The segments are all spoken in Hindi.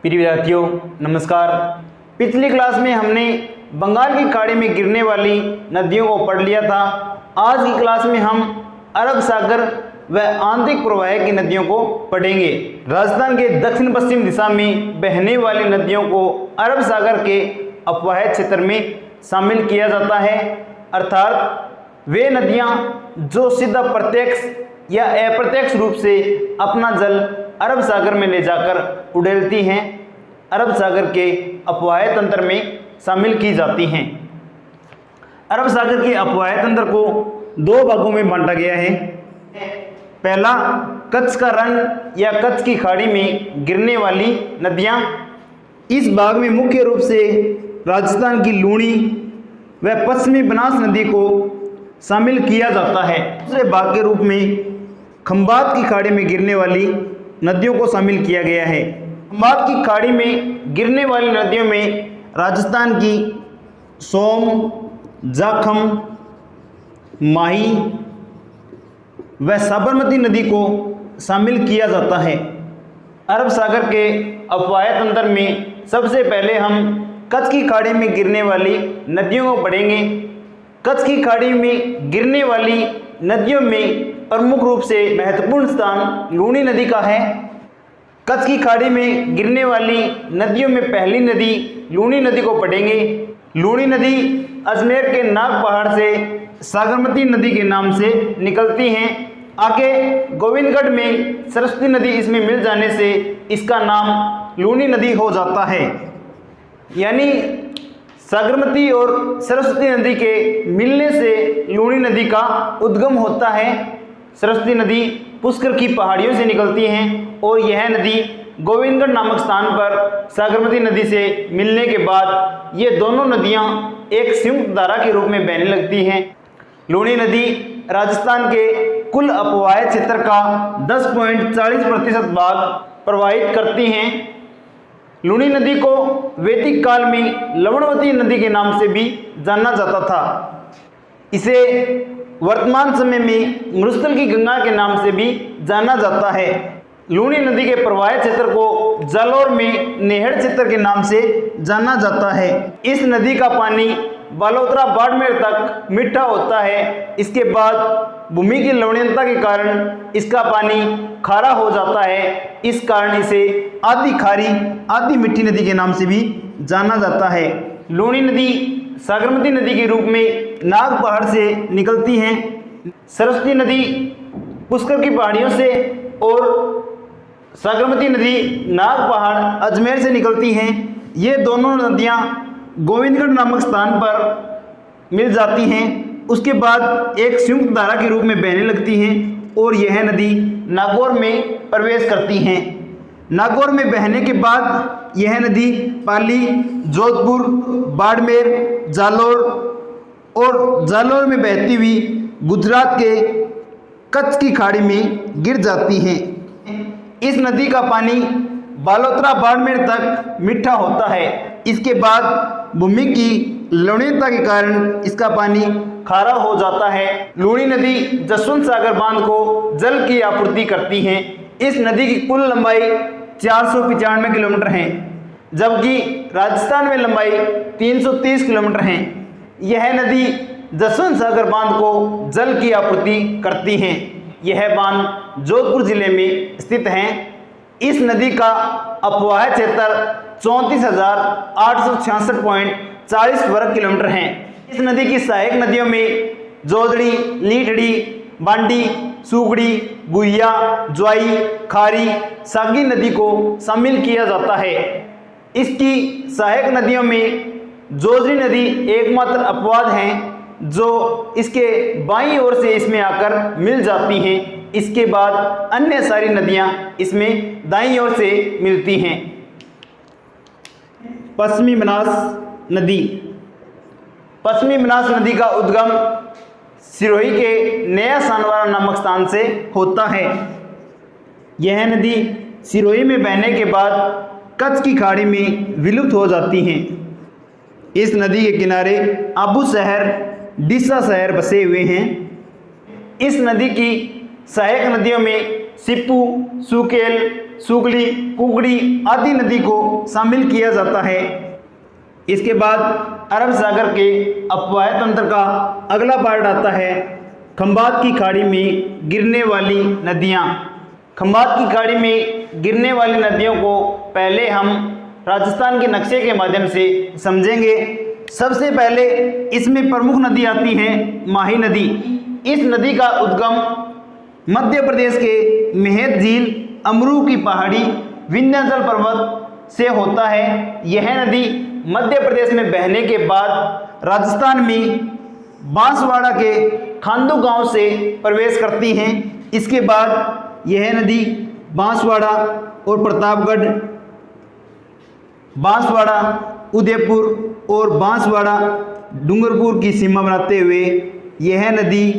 प्रिय विद्यार्थियों नमस्कार। पिछली क्लास में हमने बंगाल की खाड़ी में गिरने वाली नदियों को पढ़ लिया था। आज की क्लास में हम अरब सागर व आंतरिक प्रवाह की नदियों को पढ़ेंगे। राजस्थान के दक्षिण पश्चिम दिशा में बहने वाली नदियों को अरब सागर के अपवाह क्षेत्र में शामिल किया जाता है, अर्थात वे नदियां जो सीधा प्रत्यक्ष या अप्रत्यक्ष रूप से अपना जल अरब सागर में ले जाकर उड़ेलती हैं, अरब सागर के अपवाह तंत्र में शामिल की जाती हैं। अरब सागर के अपवाह तंत्र को दो भागों में बांटा गया है। पहला, कच्छ का रण या कच्छ की खाड़ी में गिरने वाली नदियां। इस भाग में मुख्य रूप से राजस्थान की लूणी व पश्चिमी बनास नदी को शामिल किया जाता है। दूसरे भाग के रूप में खंबात की खाड़ी में गिरने वाली नदियों को शामिल किया गया है। खंबात की खाड़ी में गिरने वाली नदियों में राजस्थान की सोम, जाखम, माही व साबरमती नदी को शामिल किया जाता है। अरब सागर के अपवाह तंत्र में सबसे पहले हम कच्छ की खाड़ी में गिरने वाली नदियों को पढ़ेंगे। कच्छ की खाड़ी में गिरने वाली नदियों में प्रमुख रूप से महत्वपूर्ण स्थान लूणी नदी का है। कच्छ की खाड़ी में गिरने वाली नदियों में पहली नदी लूणी नदी को पढ़ेंगे। लूणी नदी अजमेर के नाग पहाड़ से साबरमती नदी के नाम से निकलती हैं। आगे गोविंदगढ़ में सरस्वती नदी इसमें मिल जाने से इसका नाम लूणी नदी हो जाता है। यानी साबरमती और सरस्वती नदी के मिलने से लूणी नदी का उद्गम होता है। सरस्वती नदी पुष्कर की पहाड़ियों से निकलती हैं और यह नदी गोविंदगढ़ नामक स्थान पर साबरमती नदी से मिलने के बाद ये दोनों नदियां एक संयुक्त धारा के रूप में बहने लगती हैं। लूणी नदी राजस्थान के कुल अपवाह क्षेत्र का 10.40% भाग प्रवाहित करती हैं। लूणी नदी को वैदिक काल में लवणवती नदी के नाम से भी जाना जाता था। इसे वर्तमान समय में मरुस्थल की गंगा के नाम से भी जाना जाता है। लूणी नदी के प्रवाह क्षेत्र को जालौर में नेहड़ क्षेत्र के नाम से जाना जाता है। इस नदी का पानी बालोतरा बाड़मेर तक मीठा होता है। इसके बाद भूमि की लवणीयता के कारण इसका पानी खारा हो जाता है। इस कारण इसे आधी खारी आधी मीठी नदी के नाम से भी जाना जाता है। लूणी नदी साबरमती नदी के रूप में नाग पहाड़ से निकलती हैं। सरस्वती नदी पुष्कर की पहाड़ियों से और साबरमती नदी नाग पहाड़ अजमेर से निकलती हैं। ये दोनों नदियां गोविंदगढ़ नामक स्थान पर मिल जाती हैं। उसके बाद एक संयुक्त धारा के रूप में बहने लगती हैं और यह नदी नागौर में प्रवेश करती हैं। नागौर में बहने के बाद यह नदी पाली, जोधपुर, बाड़मेर, जालौर और जालौर में बहती हुई गुजरात के कच्छ की खाड़ी में गिर जाती हैं। इस नदी का पानी बालोतरा बाड़मेर तक मीठा होता है। इसके बाद भूमि की लवणीयता के कारण इसका पानी खारा हो जाता है। लूणी नदी जसवंत सागर बांध को जल की आपूर्ति करती है। इस नदी की कुल लंबाई 495 किलोमीटर है, जबकि राजस्थान में लंबाई 330 किलोमीटर है। यह नदी जसवंत सागर बांध को जल की आपूर्ति करती है। यह बांध जोधपुर जिले में स्थित है। इस नदी का अपवाह क्षेत्र 34,866.40 वर्ग किलोमीटर है। इस नदी की सहायक नदियों में जोदड़ी, लीठड़ी, बांडी, सुगड़ी, बुइया, ज्वाई, खारी, सागी नदी को शामिल किया जाता है। इसकी सहायक नदियों में जोदड़ी नदी एकमात्र अपवाद है जो इसके बाईं ओर से इसमें आकर मिल जाती हैं। इसके बाद अन्य सारी नदियां इसमें दाईं ओर से मिलती हैं। पश्चिमी बनास नदी। पश्चिमी बनास नदी का उद्गम सिरोही के नया सानवारा नामक स्थान से होता है। यह नदी सिरोही में बहने के बाद कच्छ की खाड़ी में विलुप्त हो जाती हैं। इस नदी के किनारे आबू शहर, डीसा शहर बसे हुए हैं। इस नदी की सहायक नदियों में सिप्पू, सुकेल, सुगली, कुगड़ी आदि नदी को शामिल किया जाता है। इसके बाद अरब सागर के अपवाह तंत्र का अगला पार्ट आता है खंबात की खाड़ी में गिरने वाली नदियाँ। खंबात की खाड़ी में गिरने वाली नदियों को पहले हम राजस्थान के नक्शे के माध्यम से समझेंगे। सबसे पहले इसमें प्रमुख नदी आती है माही नदी। इस नदी का उद्गम मध्य प्रदेश के मेहत झील, अमरू की पहाड़ी, विंध्याचल पर्वत से होता है। यह नदी मध्य प्रदेश में बहने के बाद राजस्थान में बांसवाड़ा के खांदू गांव से प्रवेश करती हैं। इसके बाद यह नदी बांसवाड़ा और प्रतापगढ़, बांसवाड़ा, उदयपुर और बांसवाड़ा डूंगरपुर की सीमा बनाते हुए यह नदी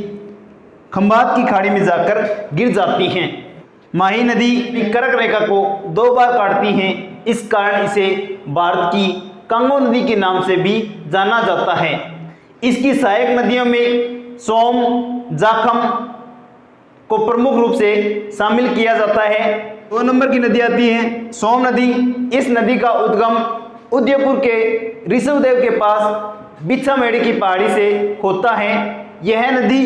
खंबात की खाड़ी में जाकर गिर जाती हैं। माही नदी कर्क रेखा को 2 बार काटती हैं। इस कारण इसे भारत की कांगो नदी के नाम से भी जाना जाता है। इसकी सहायक नदियों में सोम, जाखम को प्रमुख रूप से शामिल किया जाता है। 2 नंबर की नदी आती है सोम नदी। इस नदी का उद्गम उदयपुर के ऋषभदेव के पास बिच्छामेड़ी की पहाड़ी से होता है। यह नदी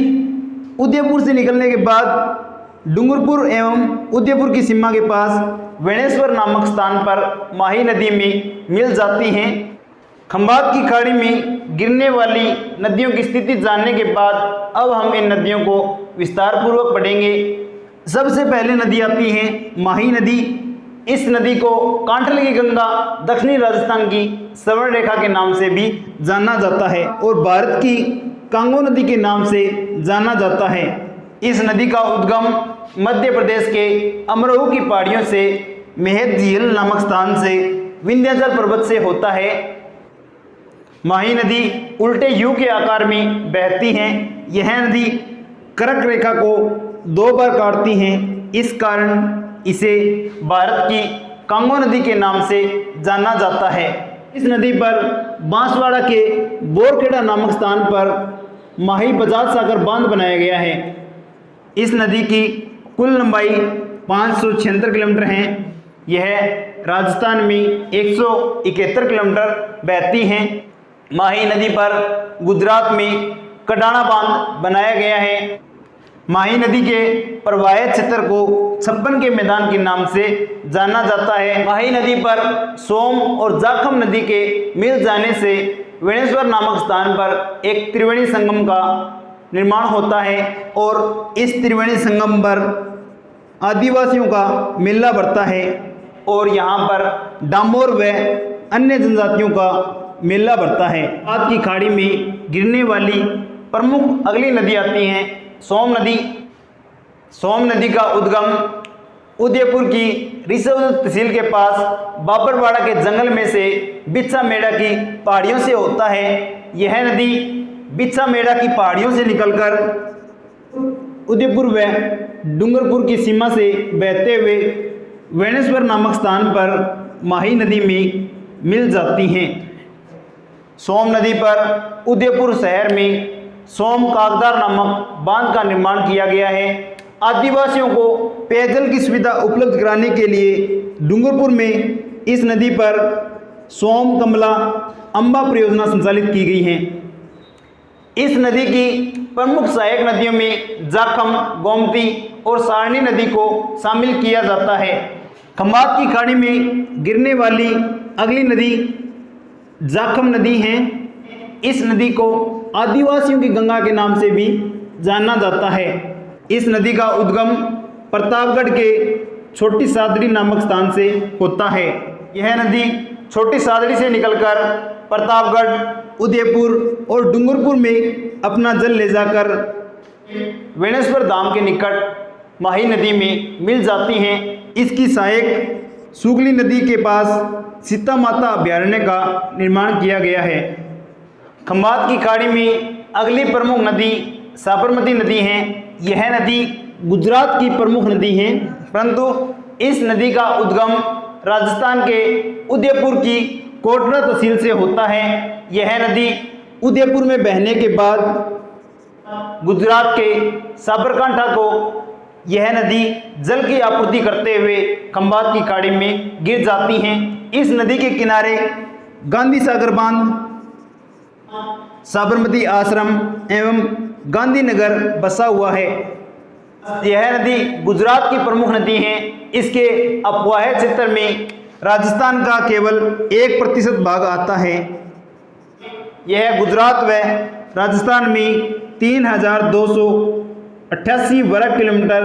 उदयपुर से निकलने के बाद डूंगरपुर एवं उदयपुर की सीमा के पास वेणेश्वर नामक स्थान पर माही नदी में मिल जाती हैं। खंबात की खाड़ी में गिरने वाली नदियों की स्थिति जानने के बाद अब हम इन नदियों को विस्तार पूर्वक पढ़ेंगे। सबसे पहले नदी आती है माही नदी। इस नदी को कांठल की गंगा, दक्षिणी राजस्थान की स्वर्ण रेखा के नाम से भी जाना जाता है और भारत की कांगो नदी के नाम से जाना जाता है। इस नदी का उद्गम मध्य प्रदेश के अमरोह की पहाड़ियों से मेहत झील नामक स्थान से विंध्याचल पर्वत से होता है। माही नदी उल्टे यू के आकार में बहती है। यह नदी कर्क रेखा को 2 बार काटती है। इस कारण इसे भारत की कांगो नदी के नाम से जाना जाता है। इस नदी पर बांसवाड़ा के बोरखेड़ा नामक स्थान पर माही बजाज सागर बांध बनाया गया है। इस नदी की कुल लंबाई 576 किलोमीटर है। यह राजस्थान में 171 किलोमीटर बहती है। माही नदी पर गुजरात में कडाणा बांध बनाया गया है। माही नदी के प्रवाह क्षेत्र को 56 के मैदान के नाम से जाना जाता है। माही नदी पर सोम और जाखम नदी के मिल जाने से वेणेश्वर नामक स्थान पर एक त्रिवेणी संगम का निर्माण होता है और इस त्रिवेणी संगम पर आदिवासियों का मेला बढ़ता है और यहाँ पर डामोर व अन्य जनजातियों का मेला बढ़ता है। खंबात की खाड़ी में गिरने वाली प्रमुख अगली नदी आती हैं सोम नदी। सोम नदी का उद्गम उदयपुर की ऋषभ तहसील के पास बाबरवाड़ा के जंगल में से बिच्छामेड़ा की पहाड़ियों से होता है। यह नदी बिच्छामेड़ा की पहाड़ियों से निकलकर उदयपुर व डूंगरपुर की सीमा से बहते हुए वेणेश्वर नामक स्थान पर माही नदी में मिल जाती हैं। सोम नदी पर उदयपुर शहर में सोम कागदार नामक बांध का निर्माण किया गया है। आदिवासियों को पेयजल की सुविधा उपलब्ध कराने के लिए डूंगरपुर में इस नदी पर सोम, कमला, अम्बा परियोजना संचालित की गई है। इस नदी की प्रमुख सहायक नदियों में जाखम, गोमती और सारणी नदी को शामिल किया जाता है। खंबात की खाड़ी में गिरने वाली अगली नदी जाखम नदी है। इस नदी को आदिवासियों की गंगा के नाम से भी जाना जाता है। इस नदी का उद्गम प्रतापगढ़ के छोटी सादड़ी नामक स्थान से होता है। यह नदी छोटी सादड़ी से निकलकर प्रतापगढ़, उदयपुर और डूंगरपुर में अपना जल ले जाकर वेणेश्वर धाम के निकट माही नदी में मिल जाती हैं। इसकी सहायक सुगली नदी के पास सीता माता अभयारण्य का निर्माण किया गया है। खंबात की खाड़ी में अगली प्रमुख नदी साबरमती नदी है। यह नदी गुजरात की प्रमुख नदी है, परंतु इस नदी का उद्गम राजस्थान के उदयपुर की कोटरा तहसील से होता है। यह नदी उदयपुर में बहने के बाद गुजरात के साबरकांठा को यह नदी जल की आपूर्ति करते हुए खंभात की खाड़ी में गिर जाती हैं। इस नदी के किनारे गांधी सागर बांध, साबरमती आश्रम एवं गांधीनगर बसा हुआ है। यह नदी गुजरात की प्रमुख नदी है। इसके अपवाह क्षेत्र में राजस्थान का केवल 1% भाग आता है। यह गुजरात व राजस्थान में 3288 वर्ग किलोमीटर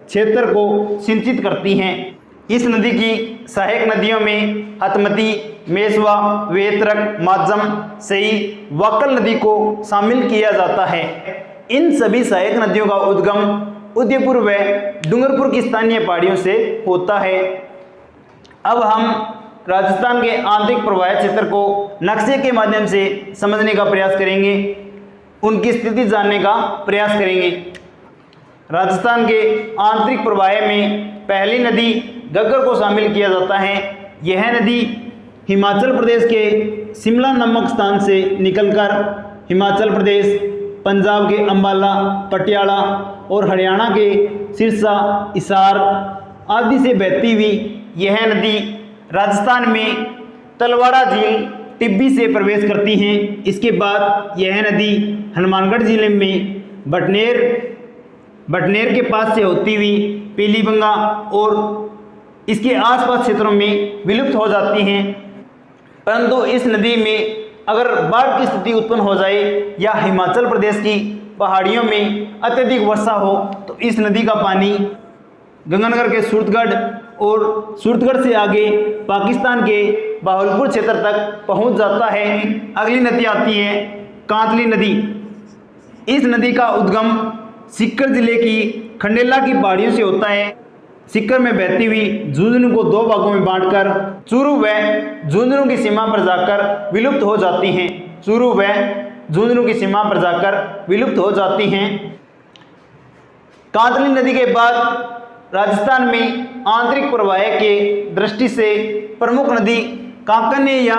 क्षेत्र को सिंचित करती हैं। इस नदी की सहायक नदियों में हतमती, मेसवा, वेतरक, माजम, सई, वाकल नदी को शामिल किया जाता है। इन सभी सहायक नदियों का उद्गम उदयपुर व डूंगरपुर की स्थानीय पहाड़ियों से होता है। अब हम राजस्थान के आंतरिक प्रवाह क्षेत्र को नक्शे के माध्यम से समझने का प्रयास करेंगे, उनकी स्थिति जानने का प्रयास करेंगे। राजस्थान के आंतरिक प्रवाह में पहली नदी घग्गर को शामिल किया जाता है। यह नदी हिमाचल प्रदेश के शिमला नामक स्थान से निकलकर हिमाचल प्रदेश, पंजाब के अंबाला, पटियाला और हरियाणा के सिरसा, हिसार आदि से बहती हुई यह नदी राजस्थान में तलवाड़ा झील, टिब्बी से प्रवेश करती हैं। इसके बाद यह नदी हनुमानगढ़ जिले में बटनेर के पास से होती हुई पीलीबंगा और इसके आसपास क्षेत्रों में विलुप्त हो जाती हैं। परंतु इस नदी में अगर बाढ़ की स्थिति उत्पन्न हो जाए या हिमाचल प्रदेश की पहाड़ियों में अत्यधिक वर्षा हो तो इस नदी का पानी गंगानगर के सूरतगढ़ और सूरतगढ़ से आगे पाकिस्तान के बहावलपुर क्षेत्र तक पहुंच जाता है। अगली नदी आती है कांतली नदी। इस नदी का उद्गम सीकर जिले की खंडेला की पहाड़ियों से होता है। सीकर में बहती हुई झुंझुनू को दो भागों में बांटकर चूरू व झुंझुनू की सीमा पर जाकर विलुप्त हो जाती हैं। चूरू व झुंझुनू की सीमा पर जाकर विलुप्त हो जाती हैं। कांतली नदी के बाद राजस्थान में आंतरिक प्रवाह के दृष्टि से प्रमुख नदी कांकनी या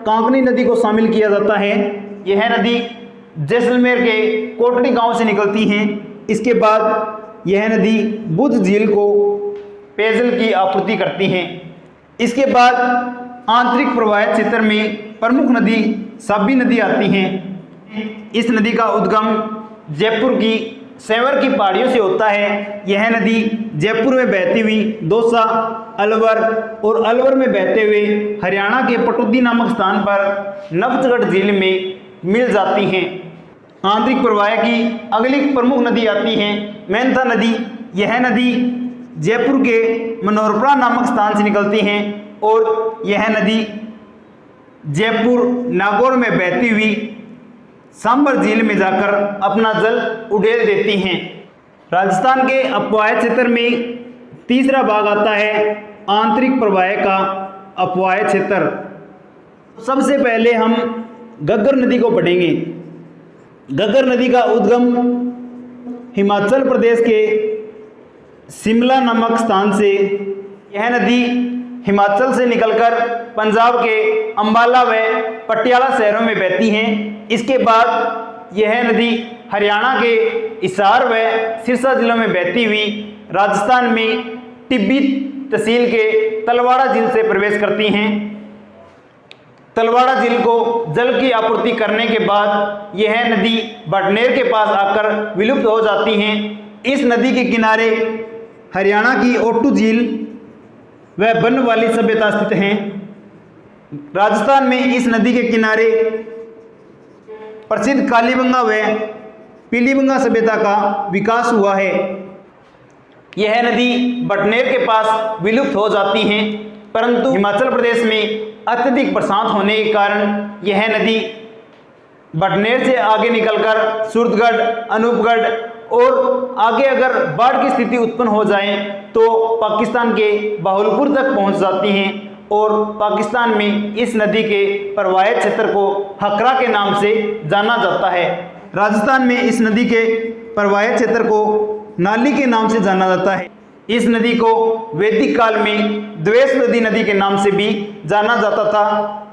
कांकनी नदी को शामिल किया जाता है। यह नदी जैसलमेर के कोटड़ी गांव से निकलती है। इसके बाद यह नदी बुध झील को पेयजल की आपूर्ति करती हैं। इसके बाद आंतरिक प्रवाह क्षेत्र में प्रमुख नदी साबी नदी आती हैं। इस नदी का उद्गम जयपुर की सेंवर की पहाड़ियों से होता है। यह नदी जयपुर में बहती हुई दौसा, अलवर और अलवर में बहते हुए हरियाणा के पटौदी नामक स्थान पर नवचगढ़ झील में मिल जाती हैं। आंतरिक प्रवाह की अगली प्रमुख नदी आती है मेंथा नदी। यह नदी जयपुर के मनोहरपुरा नामक स्थान से निकलती हैं और यह नदी जयपुर नागौर में बहती हुई सांबर झील में जाकर अपना जल उड़ेल देती हैं। राजस्थान के अपवाह क्षेत्र में तीसरा भाग आता है आंतरिक प्रवाह का अपवाह क्षेत्र। सबसे पहले हम घग्गर नदी को पढ़ेंगे। घग्गर नदी का उद्गम हिमाचल प्रदेश के शिमला नामक स्थान से, यह नदी हिमाचल से निकलकर पंजाब के अंबाला व पटियाला शहरों में बहती हैं। इसके बाद यह नदी हरियाणा के हिसार व सिरसा जिलों में बहती हुई राजस्थान में टिब्बी तहसील के तलवाड़ा झील से प्रवेश करती हैं। तलवाड़ा झील को जल की आपूर्ति करने के बाद यह नदी बटनेर के पास आकर विलुप्त हो जाती हैं। इस नदी के किनारे हरियाणा की ओटू झील व बनवाली सभ्यता स्थित हैं। राजस्थान में इस नदी के किनारे प्रसिद्ध कालीबंगा व पीलीबंगा सभ्यता का विकास हुआ है। यह नदी बटनेर के पास विलुप्त हो जाती हैं, परंतु हिमाचल प्रदेश में अत्यधिक बरसात होने के कारण यह नदी बटनेर से आगे निकलकर सूरतगढ़, अनूपगढ़ और आगे अगर बाढ़ की स्थिति उत्पन्न हो जाए तो पाकिस्तान के बहावलपुर तक पहुंच जाती हैं और पाकिस्तान में इस नदी के प्रवाह क्षेत्र को हकरा के नाम से जाना जाता है। राजस्थान में इस नदी के प्रवाह क्षेत्र को नाली के नाम से जाना जाता है। इस नदी को वैदिक काल में द्वेषवती नदी के नाम से भी जाना जाता था।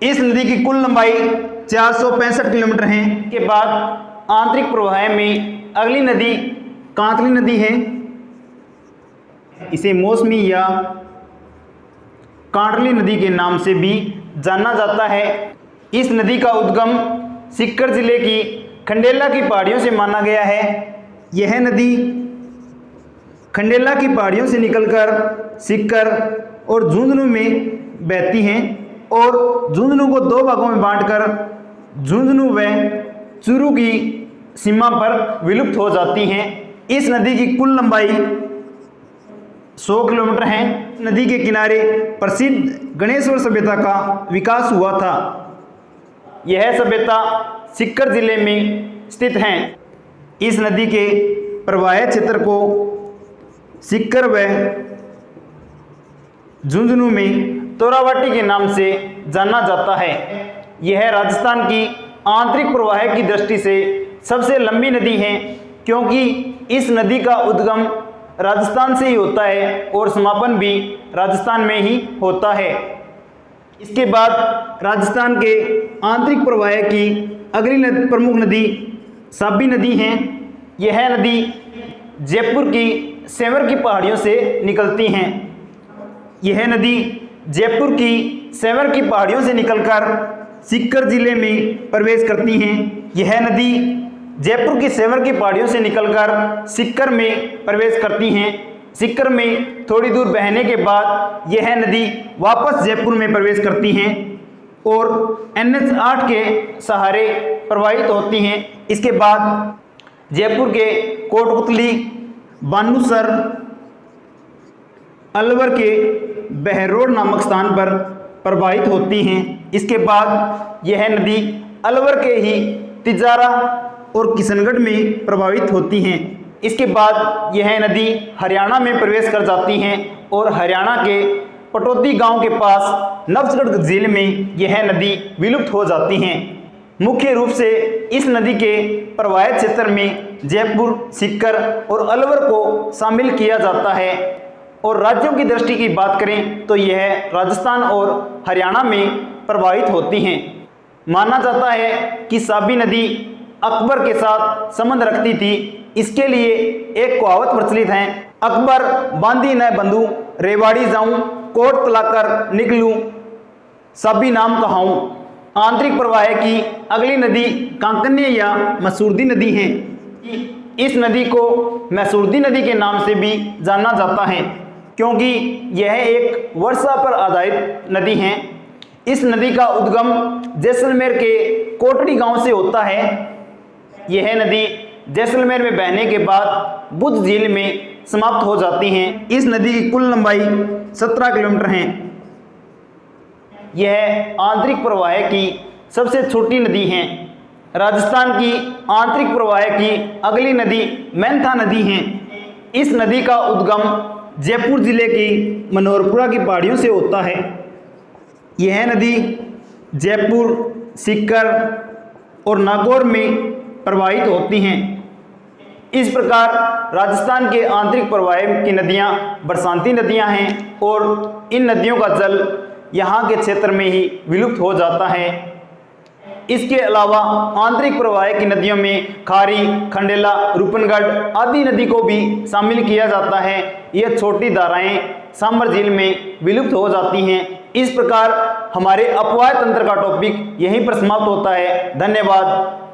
इस नदी की कुल लंबाई 465 किलोमीटर है। के बाद आंतरिक प्रवाह में अगली नदी कांतली नदी है। इसे मौसमी या कांडली नदी के नाम से भी जाना जाता है। इस नदी का उद्गम सीकर जिले की खंडेला की पहाड़ियों से माना गया है। यह नदी खंडेला की पहाड़ियों से निकलकर सीकर और झुंझुनू में बहती हैं और झुंझुनू को दो भागों में बांटकर झुंझुनू व चूरू की सीमा पर विलुप्त हो जाती हैं। इस नदी की कुल लंबाई 100 किलोमीटर है। नदी के किनारे प्रसिद्ध गणेश्वर सभ्यता का विकास हुआ था। यह सभ्यता सीकर जिले में स्थित है। इस नदी के प्रवाह क्षेत्र को सीकर व झुंझुनू में तोरावाटी के नाम से जाना जाता है। यह राजस्थान की आंतरिक प्रवाह की दृष्टि से सबसे लंबी नदी है, क्योंकि इस नदी का उद्गम राजस्थान से ही होता है और समापन भी राजस्थान में ही होता है। इसके बाद राजस्थान के आंतरिक प्रवाह की अगली प्रमुख नदी साबी नदी है। यह नदी जयपुर की सेंवर की पहाड़ियों से निकलती हैं। यह नदी जयपुर की सेंवर की पहाड़ियों से निकलकर सीकर जिले में प्रवेश करती हैं। यह नदी जयपुर की सेंवर की पहाड़ियों से निकलकर सीकर में प्रवेश करती हैं। सीकर में थोड़ी दूर बहने के बाद यह नदी वापस जयपुर में प्रवेश करती हैं और NH 8 के सहारे प्रवाहित होती हैं। इसके बाद जयपुर के कोटपुतली, बानूसर, अलवर के बहरोड नामक स्थान पर प्रवाहित होती हैं। इसके बाद यह नदी अलवर के ही तिजारा और किशनगढ़ में प्रवाहित होती हैं। इसके बाद यह नदी हरियाणा में प्रवेश कर जाती हैं और हरियाणा के पटौदी गांव के पास नवसगढ़ झील में यह नदी विलुप्त हो जाती हैं। मुख्य रूप से इस नदी के प्रवाह क्षेत्र में जयपुर, सीकर और अलवर को शामिल किया जाता है। और राज्यों की दृष्टि की बात करें तो यह राजस्थान और हरियाणा में प्रवाहित होती हैं। माना जाता है कि साबी नदी अकबर के साथ संबंध रखती थी। इसके लिए एक कहावत प्रचलित है, अकबर बांधी न बंधु, रेवाड़ी जाऊं, कोट तलाकर निकलूं, साबी नाम कहाऊं। आंतरिक प्रवाह की अगली नदी कांकन्य या मसूरदी नदी है। इस नदी को मसूरदी नदी के नाम से भी जाना जाता है, क्योंकि यह एक वर्षा पर आधारित नदी है। इस नदी का उद्गम जैसलमेर के कोटड़ी गांव से होता है। यह नदी जैसलमेर में बहने के बाद बुद्ध झील में समाप्त हो जाती हैं। इस नदी की कुल लंबाई 17 किलोमीटर है। यह आंतरिक प्रवाह की सबसे छोटी नदी है। राजस्थान की आंतरिक प्रवाह की अगली नदी मैंथा नदी है। इस नदी का उद्गम जयपुर जिले की मनोहरपुरा की पहाड़ियों से होता है। यह नदी जयपुर, सीकर और नागौर में प्रवाहित होती हैं। इस प्रकार राजस्थान के आंतरिक प्रवाह की नदियां बरसाती नदियां हैं और इन नदियों का जल यहाँ के क्षेत्र में ही विलुप्त हो जाता है। इसके अलावा आंतरिक प्रवाह की नदियों में खारी, खंडेला, रूपनगढ़ आदि नदी को भी शामिल किया जाता है। यह छोटी धाराएं सांबर झील में विलुप्त हो जाती हैं। इस प्रकार हमारे अपवाह तंत्र का टॉपिक यहीं पर समाप्त होता है। धन्यवाद।